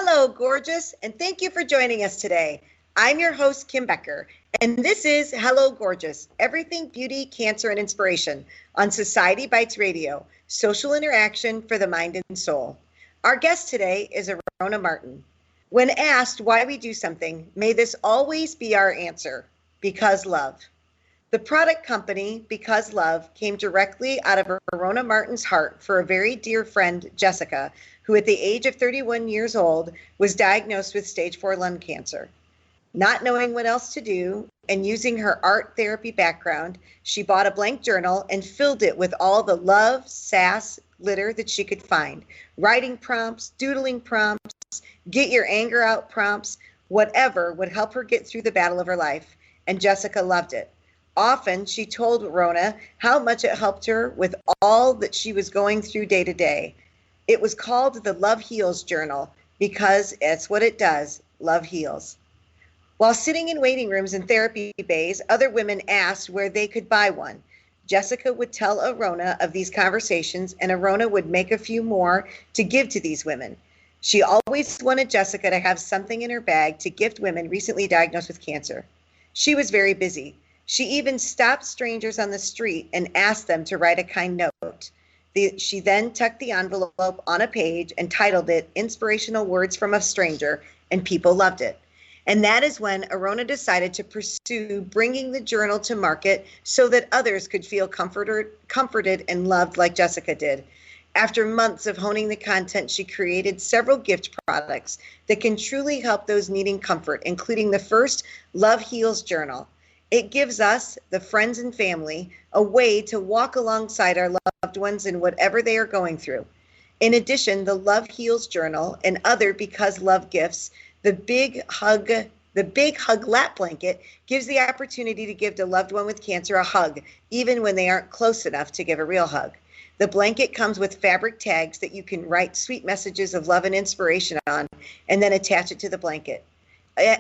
Hello, gorgeous, and thank you for joining us today. I'm your host, Kim Becker, and this is Hello, Gorgeous, Everything Beauty, Cancer, and Inspiration on Society Bites Radio, social interaction for the mind and soul. Our guest today is Arona Martin. When asked why we do something, may this always be our answer, because love. The product company, Because Love, came directly out of Arona Martin's heart for a very dear friend, Jessica, who at the age of 31 years old was diagnosed with stage 4 lung cancer. Not knowing what else to do and using her art therapy background, she bought a blank journal and filled it with all the love, sass, glitter that she could find. Writing prompts, doodling prompts, get your anger out prompts, whatever would help her get through the battle of her life. And Jessica loved it. Often she told Arona how much it helped her with all that she was going through day to day. It was called the Love Heals Journal because it's what it does. Love heals. While sitting in waiting rooms and therapy bays, other women asked where they could buy one. Jessica would tell Arona of these conversations, and Arona would make a few more to give to these women. She always wanted Jessica to have something in her bag to gift women recently diagnosed with cancer. She was very busy. She even stopped strangers on the street and asked them to write a kind note. She then tucked the envelope on a page and titled it Inspirational Words from a Stranger, and people loved it. And that is when Arona decided to pursue bringing the journal to market so that others could feel comforted and loved like Jessica did. After months of honing the content, she created several gift products that can truly help those needing comfort, including the first Love Heals Journal. It gives us, the friends and family, a way to walk alongside our loved ones in whatever they are going through. In addition, the Love Heals Journal and other Because Love gifts, the Big Hug Lap Blanket gives the opportunity to give a loved one with cancer a hug, even when they aren't close enough to give a real hug. The blanket comes with fabric tags that you can write sweet messages of love and inspiration on, and then attach it to the blanket.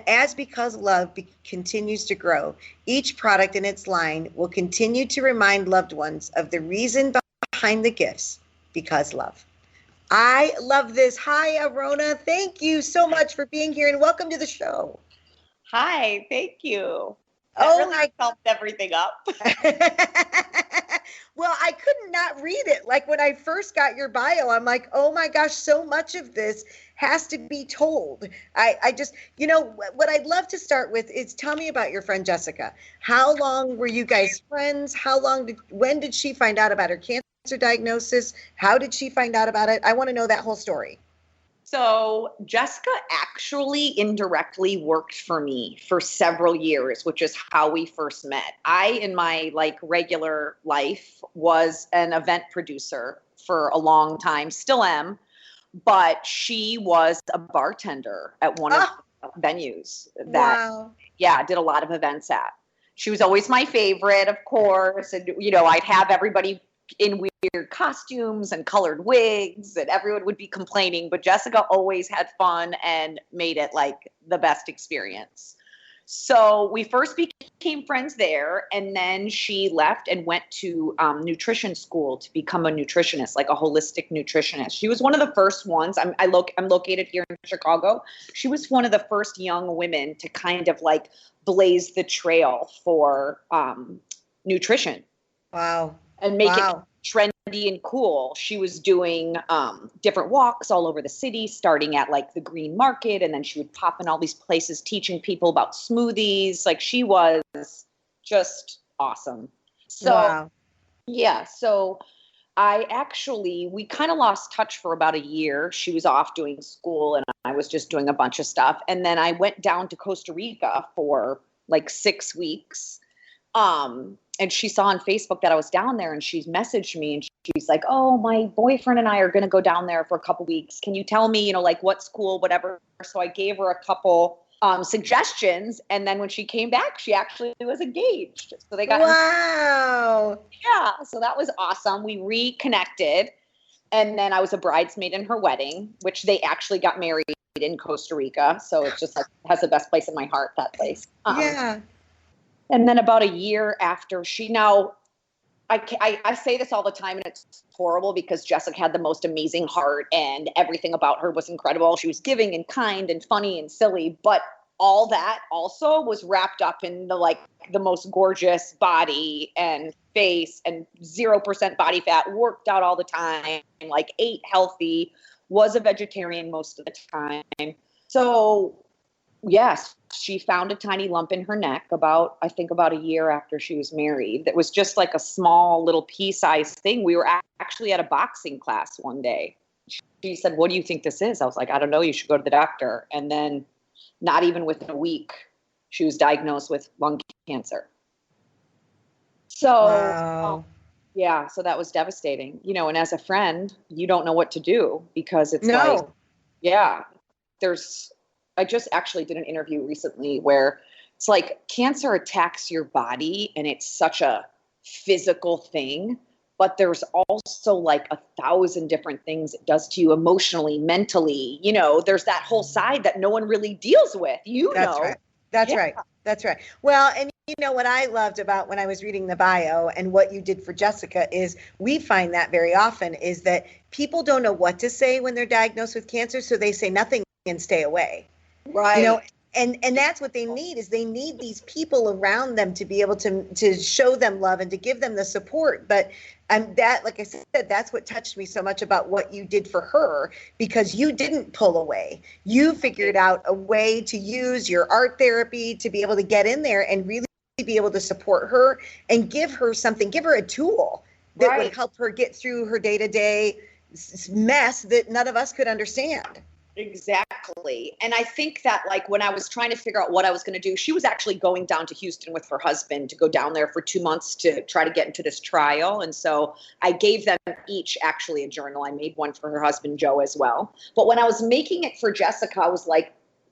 As Because Love continues to grow, each product in its line will continue to remind loved ones of the reason behind the gifts, because love. I love this. Hi, Arona. Thank you so much for being here and welcome to the show. Hi, thank you. That really helped everything up. Well, I could not read it. Like when I first got your bio, I'm like, oh my gosh, so much of this has to be told. I just, what I'd love to start with is tell me about your friend Jessica. How long were you guys friends? When did she find out about her cancer diagnosis? How did she find out about it? I want to know that whole story. So Jessica actually indirectly worked for me for several years, which is how we first met. I, in my regular life, was an event producer for a long time, still am, but she was a bartender at one of the venues that, did a lot of events at. She was always my favorite, of course, and, I'd have everybody in weird costumes and colored wigs, and everyone would be complaining, but Jessica always had fun and made it the best experience. So we first became friends there, and then she left and went to nutrition school to become a nutritionist, like a holistic nutritionist. She was one of the first ones. I'm located here in Chicago. She was one of the first young women to kind of blaze the trail for nutrition. Wow. And make it trendy and cool. She was doing different walks all over the city, starting at the Green Market, and then she would pop in all these places teaching people about smoothies. She was just awesome. So, so we kind of lost touch for about a year. She was off doing school, and I was just doing a bunch of stuff. And then I went down to Costa Rica for 6 weeks. And she saw on Facebook that I was down there, and she's messaged me, and she's like, oh, my boyfriend and I are going to go down there for a couple weeks. Can you tell me, what school, whatever. So I gave her a couple suggestions. And then when she came back, she actually was engaged. So they got Yeah. So that was awesome. We reconnected. And then I was a bridesmaid in her wedding, which they actually got married in Costa Rica. So it's just has the best place in my heart, that place. And then about a year after I say this all the time, and it's horrible because Jessica had the most amazing heart and everything about her was incredible. She was giving and kind and funny and silly, but all that also was wrapped up in the most gorgeous body and face and 0% body fat, worked out all the time, like ate healthy, was a vegetarian most of the time. So yes, she found a tiny lump in her neck about a year after she was married. That was just like a small little pea-sized thing. We were actually at a boxing class one day. She said, "What do you think this is?" I was like, "I don't know. You should go to the doctor." And then not even within a week, she was diagnosed with lung cancer. So, wow. yeah, so that was devastating. And as a friend, you don't know what to do because it's No. yeah, I just actually did an interview recently where it's like cancer attacks your body and it's such a physical thing, but there's also like 1,000 different things it does to you emotionally, mentally. There's that whole side that no one really deals with. That's right. That's Yeah. right. That's right. Well, and what I loved about when I was reading the bio and what you did for Jessica is we find that very often is that people don't know what to say when they're diagnosed with cancer, so they say nothing and stay away. Right. And that's what they need is they need these people around them to be able to show them love and to give them the support. But that, like I said, that's what touched me so much about what you did for her, because you didn't pull away. You figured out a way to use your art therapy to be able to get in there and really be able to support her and give her a tool that would help her get through her day-to-day mess that none of us could understand. Exactly. And I think that when I was trying to figure out what I was going to do, she was actually going down to Houston with her husband to go down there for 2 months to try to get into this trial. And so I gave them each actually a journal. I made one for her husband, Joe, as well. But when I was making it for Jessica, I was like,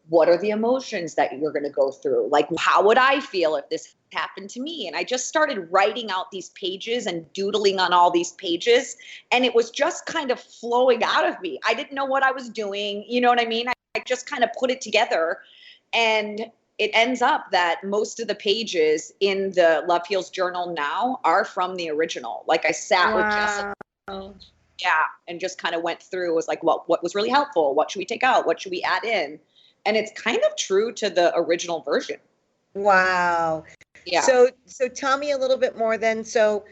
what are the emotions that you're going to go through? Like, how would I feel if this happened to me? And I just started writing out these pages and doodling on all these pages. And it was just kind of flowing out of me. I didn't know what I was doing. You know what I mean? I just kind of put it together. And it ends up that most of the pages in the Love Heals journal now are from the original. Like I sat with Jessica. Yeah. And just kind of went through, was like, what was really helpful? What should we take out? What should we add in? And it's kind of true to the original version. Wow. Yeah. So tell me a little bit more then. So,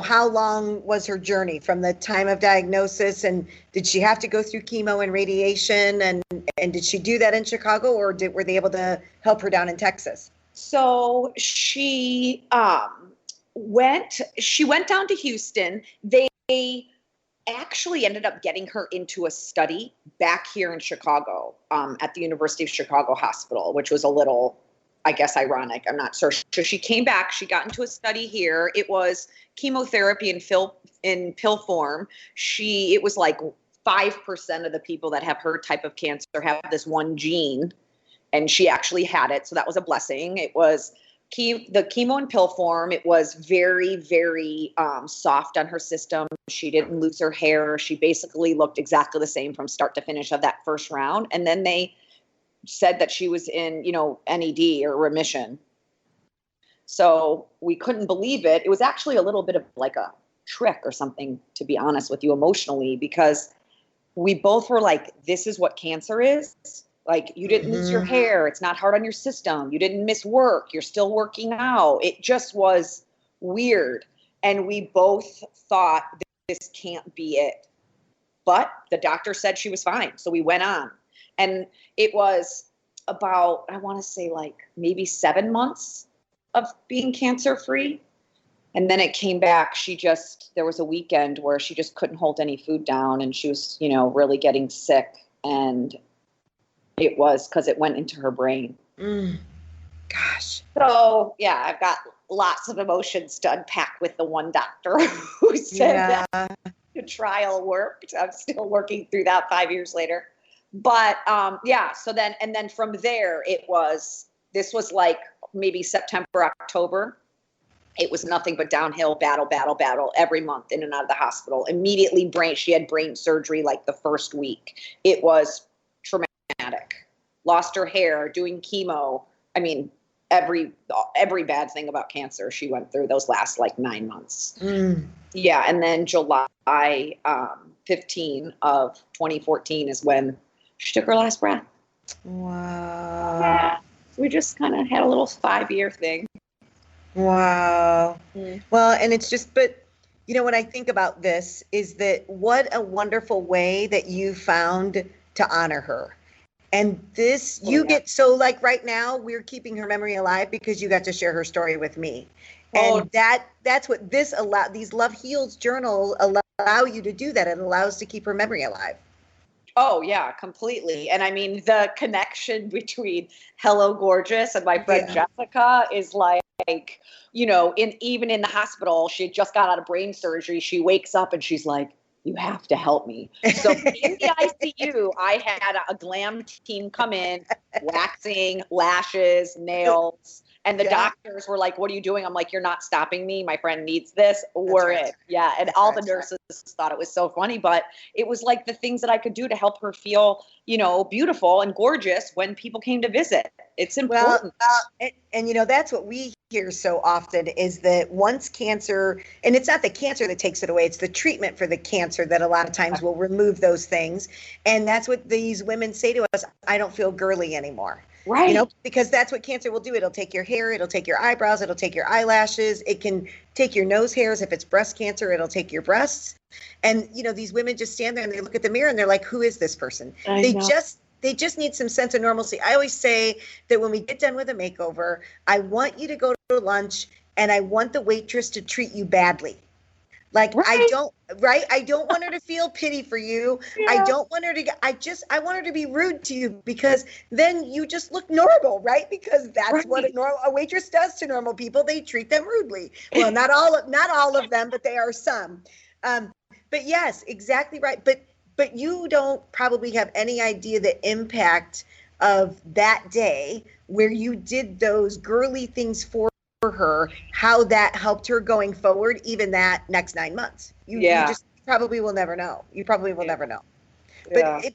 how long was her journey from the time of diagnosis, and did she have to go through chemo and radiation, and did she do that in Chicago, or were they able to help her down in Texas? So she went down to Houston. They actually ended up getting her into a study back here in Chicago, at the University of Chicago Hospital, which was a little, I guess, ironic. I'm not sure. So she came back, she got into a study here. It was chemotherapy in pill form. It was like 5% of the people that have her type of cancer have this one gene, and she actually had it. So that was a blessing. It was the chemo in pill form. It was very, very soft on her system. She didn't lose her hair. She basically looked exactly the same from start to finish of that first round. And then they said that she was in, NED or remission. So we couldn't believe it. It was actually a little bit of like a trick or something, to be honest with you, emotionally, because we both were like, this is what cancer is. Like, you didn't lose your hair. It's not hard on your system. You didn't miss work. You're still working out. It just was weird. And we both thought this can't be it. But the doctor said she was fine. So we went on. And it was about, I want to say maybe 7 months of being cancer free. And then it came back. There was a weekend where she just couldn't hold any food down, and she was, really getting sick. And it was because it went into her brain. Gosh. So, yeah, I've got lots of emotions to unpack with the one doctor who said that the trial worked. I'm still working through that 5 years later. But, so then from there, this was like maybe September, October. It was nothing but downhill, battle every month, in and out of the hospital. Immediately she had brain surgery like the first week. It was traumatic. Lost her hair, doing chemo. I mean, every bad thing about cancer she went through those last like 9 months. Yeah. And then July 15 of 2014 is when she took her last breath. Wow. Yeah. We just kind of had a little 5-year thing. Wow. Well, and it's just, but you know, when I think about this, is that what a wonderful way that you found to honor her. And this, you get, so like right now, we're keeping her memory alive because you got to share her story with me. And that's what these Love Heals journals allow you to do, that it allows to keep her memory alive. Oh yeah, completely. And I mean, the connection between Hello Gorgeous and my friend Jessica is like, you know, even in the hospital, she just got out of brain surgery. She wakes up and she's like, you have to help me. So in the ICU, I had a glam team come in, waxing, lashes, nails. And the doctors were like, what are you doing? I'm like, you're not stopping me. My friend needs this. We're in. Yeah. And all the nurses thought it was so funny, but it was like the things that I could do to help her feel, you know, beautiful and gorgeous when people came to visit. It's important. Well, and you know, that's what we hear so often, is that once cancer, and it's not the cancer that takes it away, it's the treatment for the cancer that a lot of times will remove those things. And that's what these women say to us, I don't feel girly anymore. Right. You know, because that's what cancer will do. It'll take your hair, it'll take your eyebrows, it'll take your eyelashes, it can take your nose hairs. If it's breast cancer, it'll take your breasts. And, you know, these women just stand there and they look at the mirror and they're like, who is this person? They just need some sense of normalcy. I always say that when we get done with a makeover, I want you to go to lunch and I want the waitress to treat you badly. Like, I don't want her to feel pity for you. Yeah. I don't want her to I want her to be rude to you, because then you just look normal, right? Because that's what a waitress does to normal people. They treat them rudely. Well, not all of them, but they are some. But yes, exactly right. But you don't probably have any idea the impact of that day where you did those girly things for her, how that helped her going forward, even that next 9 months. You just probably will never know. You probably will never know. But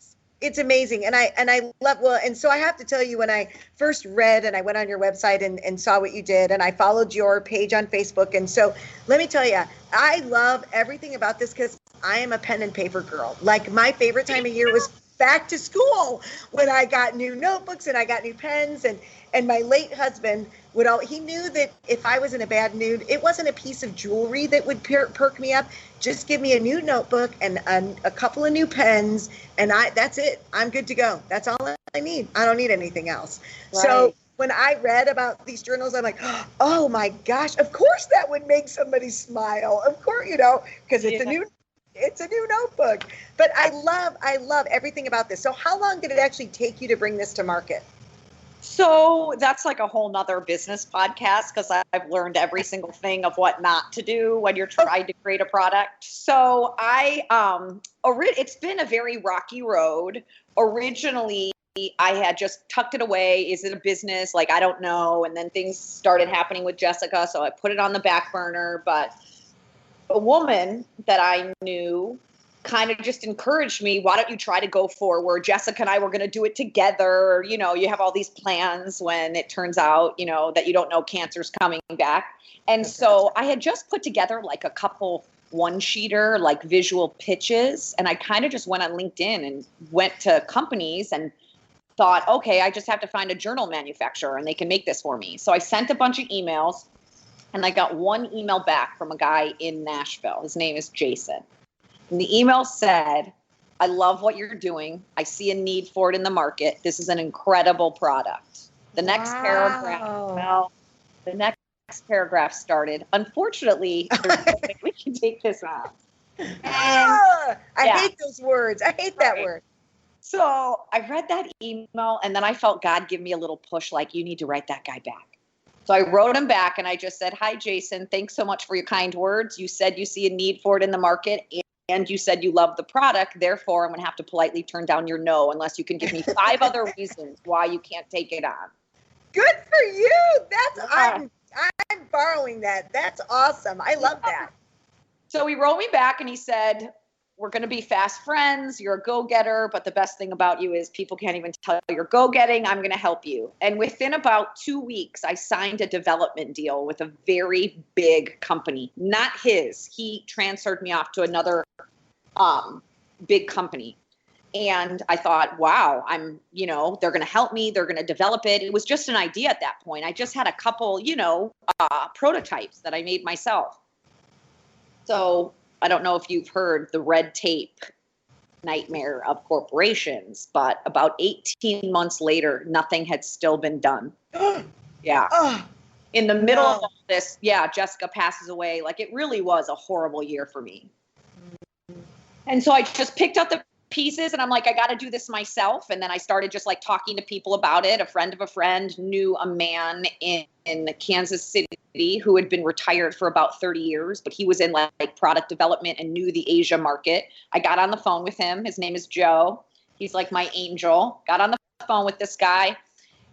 it's amazing. And I love, well, and so I have to tell you, when I first read and I went on your website and saw what you did, and I followed your page on Facebook. And so let me tell you, I love everything about this because I am a pen and paper girl. Like, my favorite time of year was back to school, when I got new notebooks and I got new pens, and my late husband he knew that if I was in a bad mood, it wasn't a piece of jewelry that would perk me up. Just give me a new notebook and a couple of new pens, and that's it. I'm good to go. That's all I need. I don't need anything else. Right. So when I read about these journals, I'm like, oh my gosh, of course that would make somebody smile. Of course, you know, because it's a new notebook. But I love everything about this. So how long did it actually take you to bring this to market? So that's like a whole nother business podcast, because I've learned every single thing of what not to do when you're trying to create a product. So it's been a very rocky road. Originally, I had just tucked it away. Is it a business? Like, I don't know. And then things started happening with Jessica, so I put it on the back burner. But a woman that I knew kind of just encouraged me, why don't you try to go forward? Jessica and I were going to do it together. You know, you have all these plans when it turns out, you know, that you don't know cancer's coming back. And so I had just put together like a couple one-sheeter, like visual pitches. And I kind of just went on LinkedIn and went to companies and thought, okay, I just have to find a journal manufacturer and they can make this for me. So I sent a bunch of emails, and I got one email back from a guy in Nashville. His name is Jason. And the email said, I love what you're doing. I see a need for it in the market. This is an incredible product. The next paragraph started, unfortunately, there's no way we can take this out. I hate those words. I hate that word. So I read that email, and then I felt God give me a little push, like, you need to write that guy back. So I wrote him back, and I just said, hi, Jason, thanks so much for your kind words. You said you see a need for it in the market, and you said you love the product. Therefore, I'm going to have to politely turn down your no unless you can give me 5 other reasons why you can't take it on. Good for you. I'm borrowing that. That's awesome. I love that. So he wrote me back and he said, we're going to be fast friends. You're a go-getter, but the best thing about you is people can't even tell you're go-getting. I'm going to help you. And within about 2 weeks, I signed a development deal with a very big company, not his. He transferred me off to another big company. And I thought, wow, they're going to help me. They're going to develop it. It was just an idea at that point. I just had a couple, prototypes that I made myself. So I don't know if you've heard the red tape nightmare of corporations, but about 18 months later, nothing had still been done. Yeah. In the middle of all this, Jessica passes away. Like, it really was a horrible year for me. And so I just picked up the pieces and I'm like, I got to do this myself. And then I started just like talking to people about it. A friend of a friend knew a man in Kansas City who had been retired for about 30 years, but he was in like product development and knew the Asia market. I got on the phone with him. His name is Joe. He's like my angel. Got on the phone with this guy.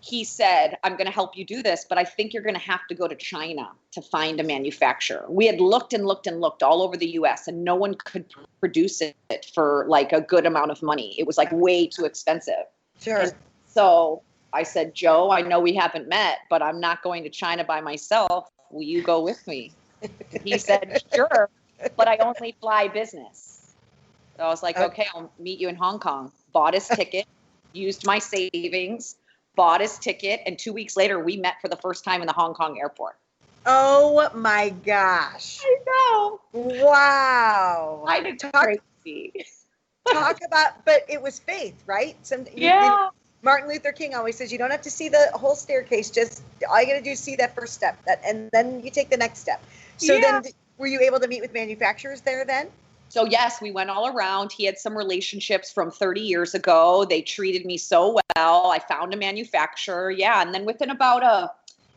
He said, I'm going to help you do this, but I think you're going to have to go to China to find a manufacturer. We had looked and looked and looked all over the US and no one could produce it for like a good amount of money. It was like way too expensive. Sure. And so I said, Joe, I know we haven't met, but I'm not going to China by myself. Will you go with me? He said, sure, but I only fly business. So I was like, okay, I'll meet you in Hong Kong. Bought his ticket, used my savings, bought his ticket, and 2 weeks later, we met for the first time in the Hong Kong airport. Oh my gosh. I know. Wow. I know. Crazy. Talk about, but it was faith, right? Martin Luther King always says you don't have to see the whole staircase. Just all you got to do is see that first step, and then you take the next step. So then were you able to meet with manufacturers there then? So yes, we went all around. He had some relationships from 30 years ago. They treated me so well. I found a manufacturer. Yeah. And then within about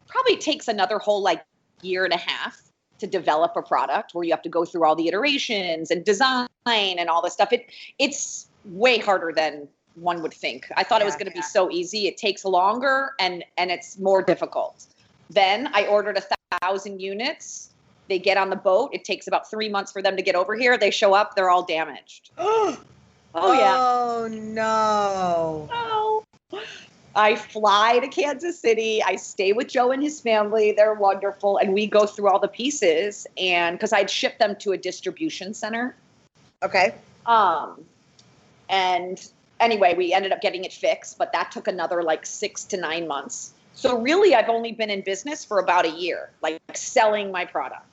probably takes another whole like year and a half to develop a product where you have to go through all the iterations and design and all this stuff. It's way harder than one would think. I thought it was going to be so easy. It takes longer and it's more difficult. Then I ordered 1,000 units. They get on the boat. It takes about 3 months for them to get over here. They show up. They're all damaged. Oh, yeah. Oh, no. Oh. I fly to Kansas City. I stay with Joe and his family. They're wonderful. And we go through all the pieces. And because I'd shipped them to a distribution center. Okay. And anyway, we ended up getting it fixed. But that took another like 6 to 9 months. So really, I've only been in business for about a year, like selling my products.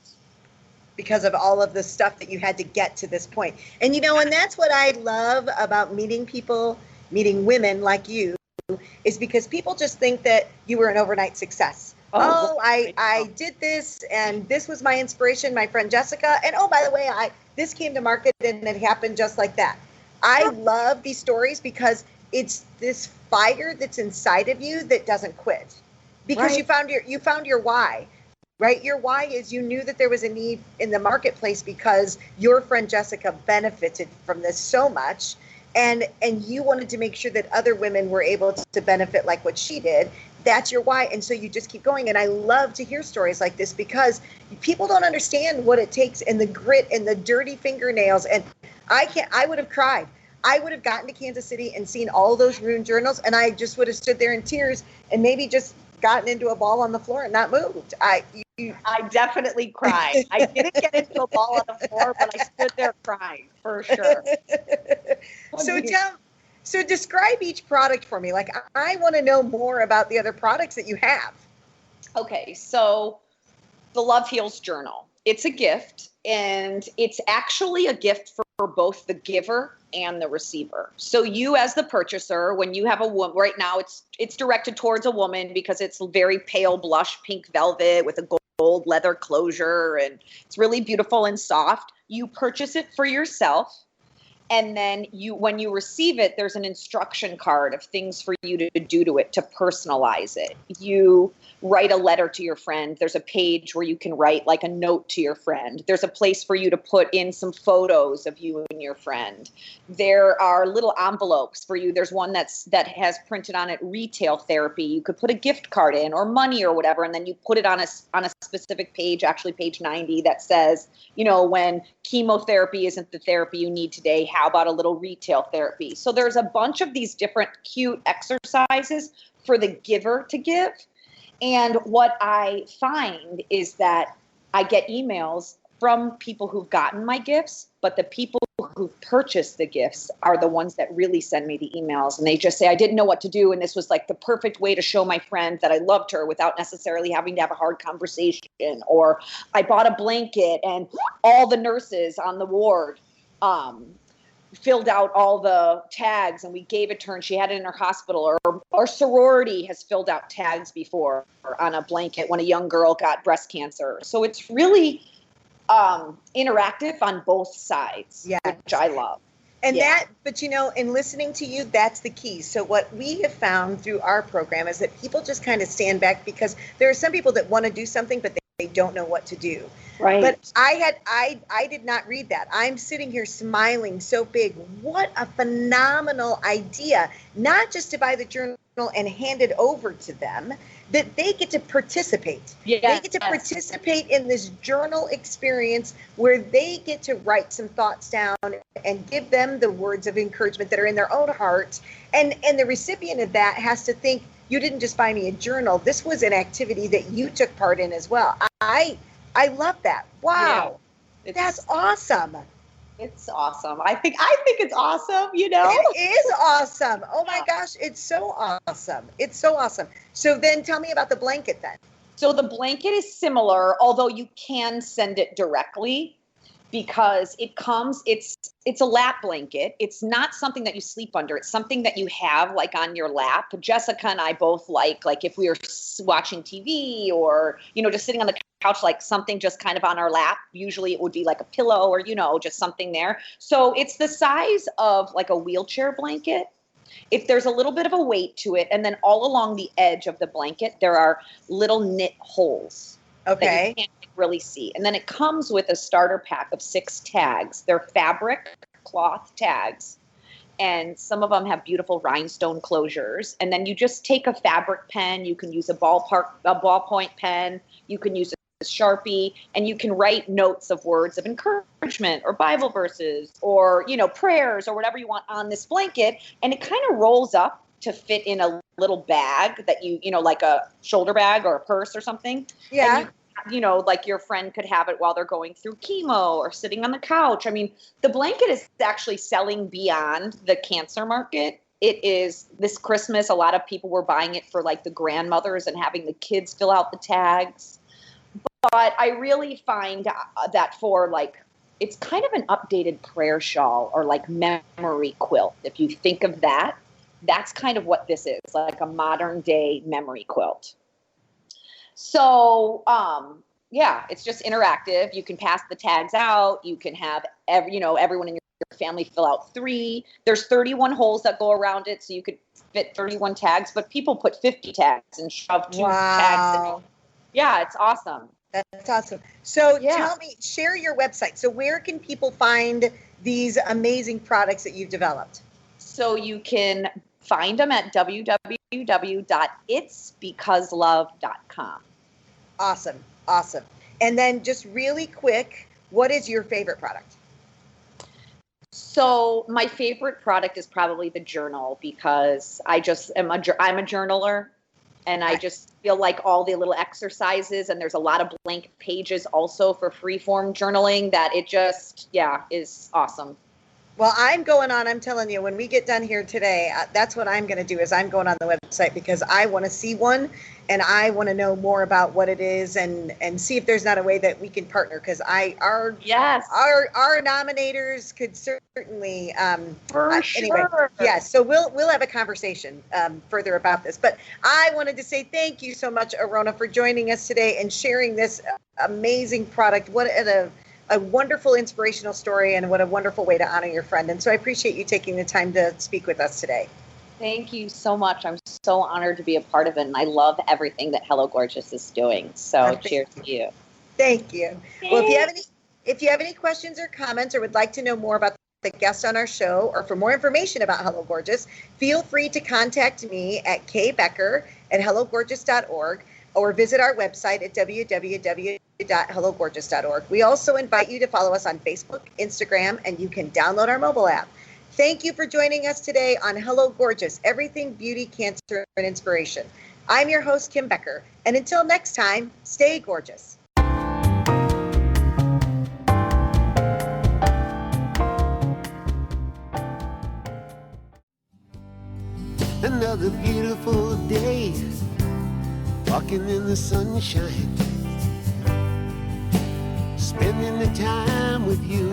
Because of all of the stuff that you had to get to this point. And, and that's what I love about meeting people, meeting women like you, is because people just think that you were an overnight success. I did this, and this was my inspiration, my friend Jessica. And, by the way, this came to market, and it happened just like that. I love these stories because it's this fire that's inside of you that doesn't quit. Because you found your why. Right? Your why is you knew that there was a need in the marketplace because your friend Jessica benefited from this so much. And you wanted to make sure that other women were able to benefit like what she did. That's your why. And so you just keep going. And I love to hear stories like this because people don't understand what it takes and the grit and the dirty fingernails. And I would have cried. I would have gotten to Kansas City and seen all those ruined journals. And I just would have stood there in tears and maybe just gotten into a ball on the floor and not moved. I definitely cried. I didn't get into a ball on the floor, but I stood there crying for sure. So describe each product for me. Like, I want to know more about the other products that you have. Okay, so the Love Heals Journal. It's a gift, and it's actually a gift for both the giver and the receiver. So you as the purchaser, when you have a woman, right now it's directed towards a woman because it's very pale blush pink velvet with a gold leather closure, and it's really beautiful and soft. You purchase it for yourself, And then when you receive it, there's an instruction card of things for you to do to it, to personalize it. You write a letter to your friend. There's a page where you can write like a note to your friend. There's a place for you to put in some photos of you and your friend. There are little envelopes for you. There's one that has printed on it retail therapy. You could put a gift card in or money or whatever, and then you put it on a specific page, actually page 90, that says, when chemotherapy isn't the therapy you need today, how about a little retail therapy? So there's a bunch of these different cute exercises for the giver to give. And what I find is that I get emails from people who've gotten my gifts, but the people who've purchased the gifts are the ones that really send me the emails. And they just say, I didn't know what to do, and this was like the perfect way to show my friend that I loved her without necessarily having to have a hard conversation. Or I bought a blanket and all the nurses on the ward filled out all the tags and we gave it to her and she had it in her hospital. Or our sorority has filled out tags before on a blanket when a young girl got breast cancer. So it's really interactive on both sides, which I love. And but in listening to you, that's the key. So what we have found through our program is that people just kind of stand back because there are some people that want to do something, but they don't know what to do. Right. But I did not read that. I'm sitting here smiling so big. What a phenomenal idea, not just to buy the journal and hand it over to them, that they get to participate. Yes. They get to participate in this journal experience where they get to write some thoughts down and give them the words of encouragement that are in their own heart. And the recipient of that has to think, you didn't just buy me a journal. This was an activity that you took part in as well. I love that. Wow. Yeah, that's awesome. It's awesome. I think it's awesome, It is awesome. Oh my gosh, it's so awesome. It's so awesome. So then tell me about the blanket then. So the blanket is similar, although you can send it directly because it's a lap blanket. It's not something that you sleep under. It's something that you have like on your lap. Jessica and I both like if we were watching TV or, just sitting on the couch, like something just kind of on our lap. Usually it would be like a pillow or, just something there. So it's the size of like a wheelchair blanket. If there's a little bit of a weight to it, and then all along the edge of the blanket, there are little knit holes. Okay. That you can't really see. And then it comes with a starter pack of 6 tags. They're fabric cloth tags. And some of them have beautiful rhinestone closures. And then you just take a fabric pen. You can use a ballpoint pen. You can use a Sharpie, and you can write notes of words of encouragement or Bible verses or, prayers or whatever you want on this blanket. And it kind of rolls up to fit in a little bag that like a shoulder bag or a purse or something. Yeah. And like your friend could have it while they're going through chemo or sitting on the couch. I mean, the blanket is actually selling beyond the cancer market. It is this Christmas. A lot of people were buying it for like the grandmothers and having the kids fill out the tags. But I really find that for like, it's kind of an updated prayer shawl or like memory quilt. If you think of that, that's kind of what this is, like a modern day memory quilt. So, it's just interactive. You can pass the tags out. You can have everyone in your family fill out 3. There's 31 holes that go around it, so you could fit 31 tags, but people put 50 tags and shove 2 tags in it. Yeah, it's awesome. That's awesome. So tell me, share your website. So where can people find these amazing products that you've developed? So you can find them at www.itsbecauselove.com. Awesome. And then just really quick, what is your favorite product? So my favorite product is probably the journal because I'm a journaler. And I just feel like all the little exercises, and there's a lot of blank pages also for freeform journaling, that it just, is awesome. Well, I'm telling you, when we get done here today, that's what I'm going to do is I'm going on the website because I want to see one and I want to know more about what it is and see if there's not a way that we can partner because our nominators could certainly anyway. Yes, so we'll have a conversation further about this. But I wanted to say thank you so much, Arona, for joining us today and sharing this amazing product. What a a wonderful inspirational story, and what a wonderful way to honor your friend. And so I appreciate you taking the time to speak with us today. Thank you so much. I'm so honored to be a part of it, and I love everything that Hello Gorgeous is doing. So cheers to you. Thank you. Well, if you have any questions or comments, or would like to know more about the guest on our show, or for more information about Hello Gorgeous, feel free to contact me at kbecker@hellogorgeous.org, or visit our website at www.hellogorgeous.org. We also invite you to follow us on Facebook, Instagram, and you can download our mobile app. Thank you for joining us today on Hello Gorgeous, Everything Beauty, Cancer, and Inspiration. I'm your host, Kim Becker, and until next time, stay gorgeous. Another beautiful day, walking in the sunshine, spending the time with you.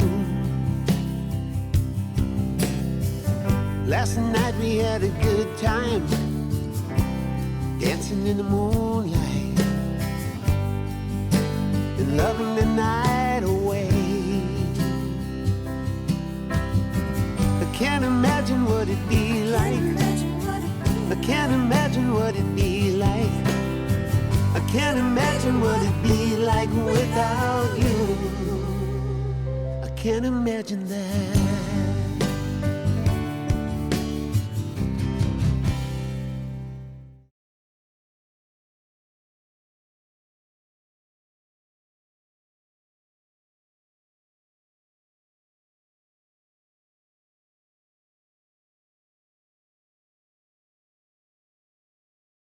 Last night we had a good time, dancing in the moonlight and loving the night away. I can't imagine what it'd be like. I can't imagine what it'd be like. I can't imagine what it'd be like without you. I can't imagine that.